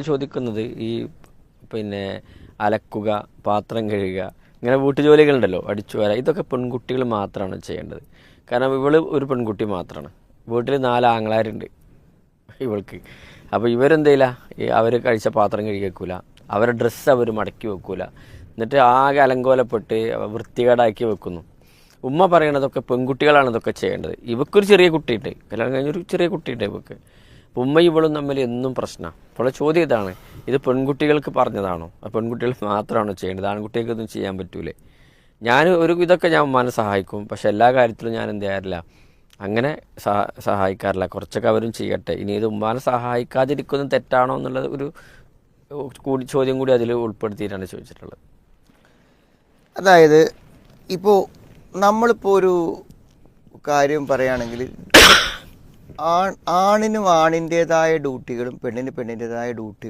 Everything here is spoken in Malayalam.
ചോദിക്കുന്നത് ഈ പിന്നെ അലക്കുക, പാത്രം കഴുകുക, ഇങ്ങനെ വീട്ടുജോലികളുണ്ടല്ലോ, അടിച്ചു വരാ, ഇതൊക്കെ പെൺകുട്ടികൾ മാത്രമാണ് ചെയ്യേണ്ടത്. കാരണം ഇവള് ഒരു പെൺകുട്ടി മാത്രമാണ്, വീട്ടിൽ 4 ആങ്ങളാരുണ്ട് ഇവൾക്ക്. അപ്പോൾ ഇവരെന്തെയില്ല, അവർ കഴിച്ച പാത്രം കഴുകി വെക്കൂല, അവരുടെ ഡ്രസ്സ് അവർ മടക്കി വെക്കൂല, എന്നിട്ട് ആകെ അലങ്കോലപ്പെട്ട് വൃത്തികേടാക്കി വെക്കുന്നു. ഉമ്മ പറയണതൊക്കെ പെൺകുട്ടികളാണ് ഇതൊക്കെ ചെയ്യേണ്ടത്. ഇവക്കൊരു ചെറിയ കുട്ടിയുണ്ട്, കല്യാണം കഴിഞ്ഞൊരു ചെറിയ കുട്ടിയുണ്ട് ഇവക്ക്. ഉമ്മ ഇവളും തമ്മിൽ എന്നും പ്രശ്നമാണ്. അപ്പോൾ ചോദ്യം ഇതാണ്, ഇത് പെൺകുട്ടികൾക്ക് പറഞ്ഞതാണോ, പെൺകുട്ടികൾ മാത്രമാണോ ചെയ്യേണ്ടത്, ആൺകുട്ടികൾക്കൊന്നും ചെയ്യാൻ പറ്റൂലേ? ഞാൻ ഇതൊക്കെ ഞാൻ ഉമ്മാനെ സഹായിക്കും, പക്ഷെ എല്ലാ കാര്യത്തിലും ഞാൻ എന്ത് ചെയ്യാറില്ല, അങ്ങനെ സഹായിക്കാറില്ല. കുറച്ചൊക്കെ അവരും ചെയ്യട്ടെ. ഇനി ഇത് ഉമ്മാനെ സഹായിക്കാതിരിക്കുന്നത് തെറ്റാണോ എന്നുള്ളത് ഒരു ചോദ്യം കൂടി അതിൽ ഉൾപ്പെടുത്തിയിട്ടാണ് ചോദിച്ചിട്ടുള്ളത്. അതായത് ഇപ്പോൾ നമ്മളിപ്പോൾ ഒരു കാര്യം പറയുകയാണെങ്കിൽ ആണിനും ആണിൻ്റേതായ ഡ്യൂട്ടികളും പെണ്ണിന് പെണ്ണിൻ്റേതായ ഡ്യൂട്ടി